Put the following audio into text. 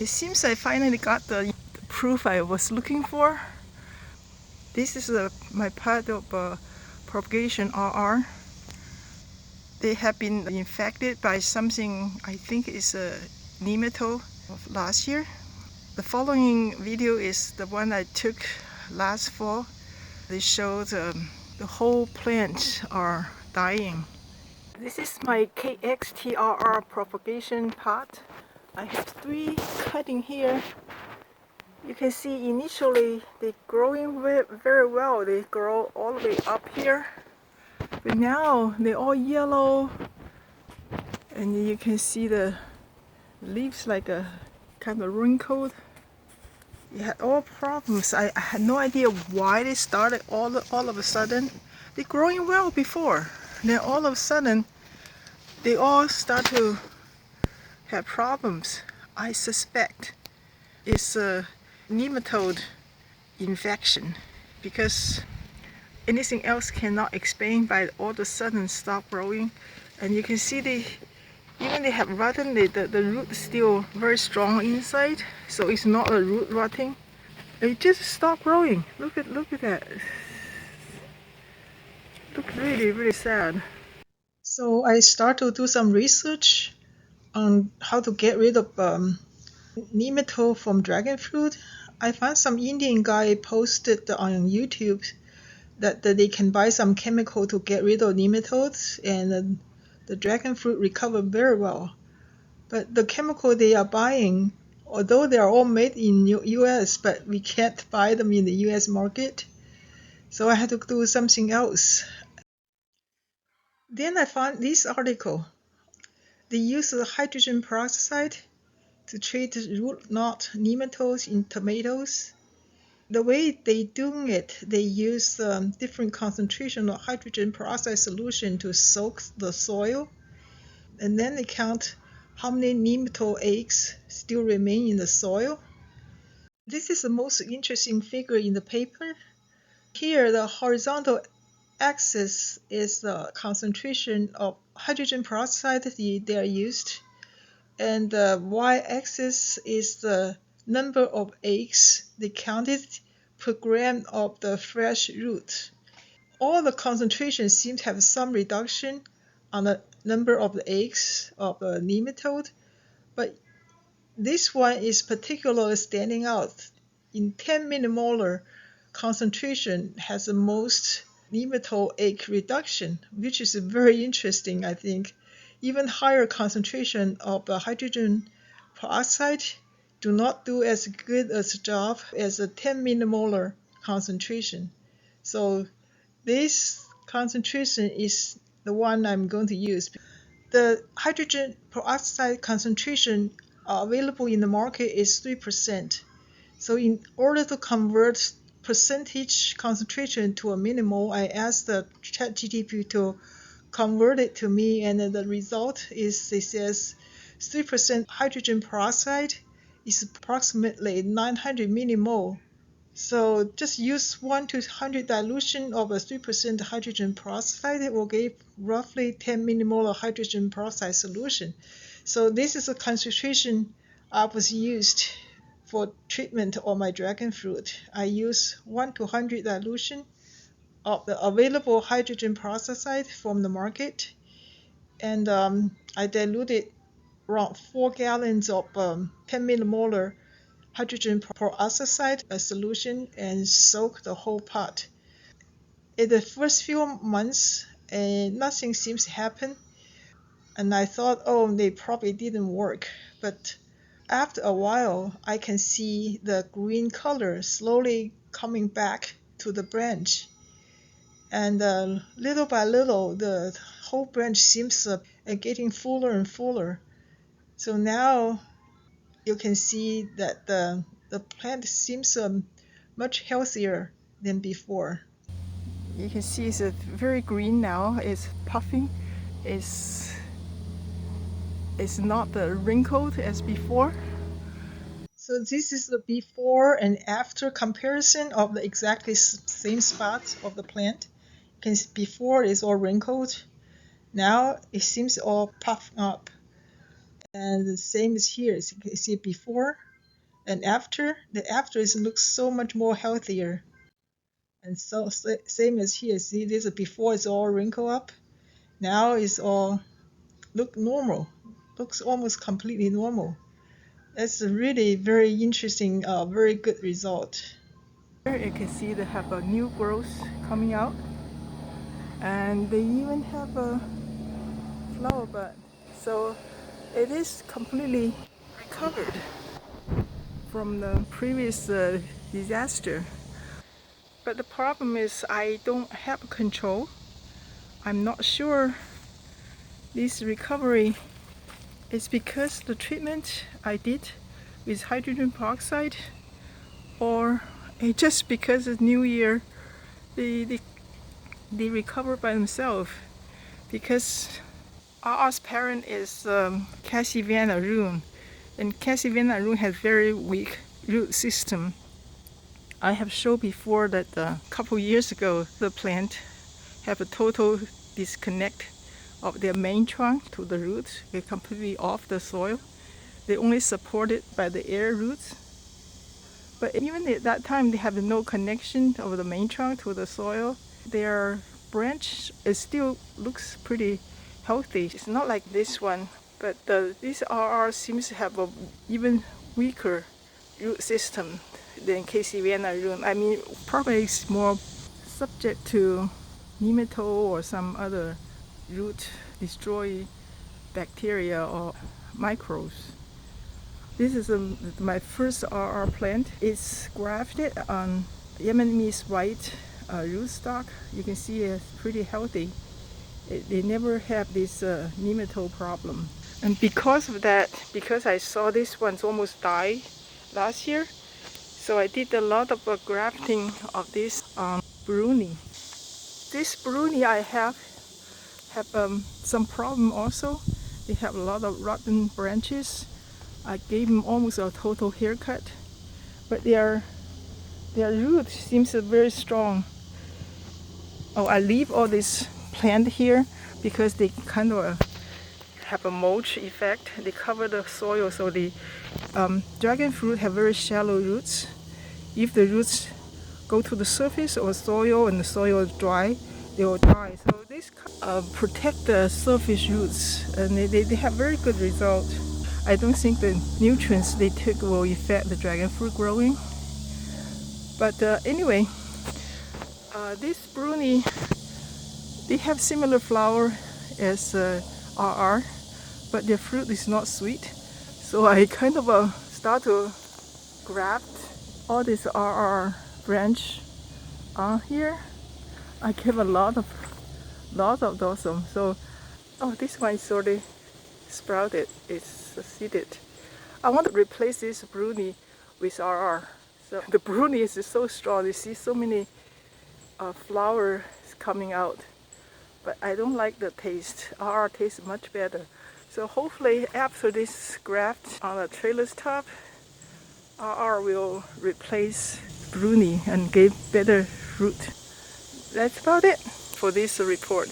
It seems I finally got the proof I was looking for. This is my part of propagation RR. They have been infected by something I think is a nematode of last year. The following video is the one I took last fall. They showed the whole plant are dying. This is my KXT RR propagation pot. I have 3 cutting here. You can see initially they're growing very well. They grow all the way up here. But now they're all yellow. And you can see the leaves like a kind of wrinkled. You had all problems. I had no idea why they started all of a sudden. They're growing well before. Then all of a sudden, they all start to have problems. I suspect it's a nematode infection because anything else cannot explain by all of a sudden stop growing. And you can see they have rotten, the root is still very strong inside, so it's not a root rotting. It just stopped growing. Look at that. Look really sad. So I start to do some research on how to get rid of nematode from dragon fruit. I found some Indian guy posted on YouTube that they can buy some chemical to get rid of nematodes, and the dragon fruit recover very well. But the chemical they are buying, although they are all made in US, but we can't buy them in the US market. So I had to do something else. Then I found this article. They use hydrogen peroxide to treat root knot nematodes in tomatoes. The way they doing it, they use different concentration of hydrogen peroxide solution to soak the soil, and then they count how many nematode eggs still remain in the soil. This is the most interesting figure in the paper. Here, the horizontal axis is the concentration of hydrogen peroxide they are used, and the y-axis is the number of eggs they counted per gram of the fresh root. All the concentrations seem to have some reduction on the number of the eggs of the nematode, but this one is particularly standing out. In 10 millimolar, concentration has the most nematode egg reduction, which is very interesting, I think. Even higher concentration of the hydrogen peroxide do not do as good a job as a 10 millimolar concentration. So this concentration is the one I'm going to use. The hydrogen peroxide concentration available in the market is 3%. So in order to convert percentage concentration to a millimole, I asked the ChatGPT to convert it to me, and the result is it says 3% hydrogen peroxide is approximately 900 millimole. So just use 1 to 100 dilution of a 3% hydrogen peroxide. It will give roughly 10 millimolar hydrogen peroxide solution. So this is a concentration I was used for treatment of my dragon fruit. I use 1 to 100 dilution of the available hydrogen peroxide from the market, and I diluted around 4 gallons of 10 millimolar hydrogen peroxide solution and soak the whole pot. In the first few months, nothing seems to happen, and I thought, oh, they probably didn't work. But after a while, I can see the green color slowly coming back to the branch. And little by little, the whole branch seems getting fuller and fuller. So now you can see that the plant seems much healthier than before. You can see it's very green now. It's puffing. It's not wrinkled as before. So this is the before and after comparison of the exactly same spots of the plant. You can see before it's all wrinkled. Now it seems all puffed up. And the same as here. As you can see before and after. The after looks so much more healthier. And so same as here. See, this before it's all wrinkled up. Now it's all look normal. Looks almost completely normal. That's a really very interesting, very good result. Here you can see they have a new growth coming out, and they even have a flower bud. So it is completely recovered from the previous disaster. But the problem is I don't have control. I'm not sure this recovery is because the treatment I did with hydrogen peroxide, or it's just because it's New Year they recover by themselves. Because RR's parent is Cassivana rune, and Cassivana rune has very weak root system. I have shown before that a couple years ago the plant have a total disconnect of their main trunk to the roots. They're completely off the soil. They only supported by the air roots. But even at that time, they have no connection of the main trunk to the soil. Their branch still looks pretty healthy. It's not like this one, but this RR seems to have a even weaker root system than Cassivana rune. I mean, probably it's more subject to nematode or some other root destroy bacteria or microbes. This is my first RR plant. It's grafted on Yemenese white rootstock. You can see it's pretty healthy. They never have this nematode problem. And because of that, because I saw this one's almost died last year, so I did a lot of grafting of this Bruni. This Bruni I have some problem also. They have a lot of rotten branches. I gave them almost a total haircut, but their root seems very strong. Oh, I leave all this plant here because they kind of have a mulch effect. They cover the soil, so the dragon fruit have very shallow roots. If the roots go to the surface of soil and the soil is dry, they will die. So this protect the surface roots, and they have very good result. I don't think the nutrients they took will affect the dragon fruit growing. But anyway, this Bruni, they have similar flower as RR, but their fruit is not sweet. So I kind of start to graft all this RR branch on here. I give a lot of those. So, oh, this one is already sprouted. It's seeded. I want to replace this Bruni with RR. So the Bruni is so strong. You see so many flowers coming out, but I don't like the taste. RR tastes much better. So hopefully after this graft on the trailer's top, RR will replace Bruni and give better fruit. That's about it for this report.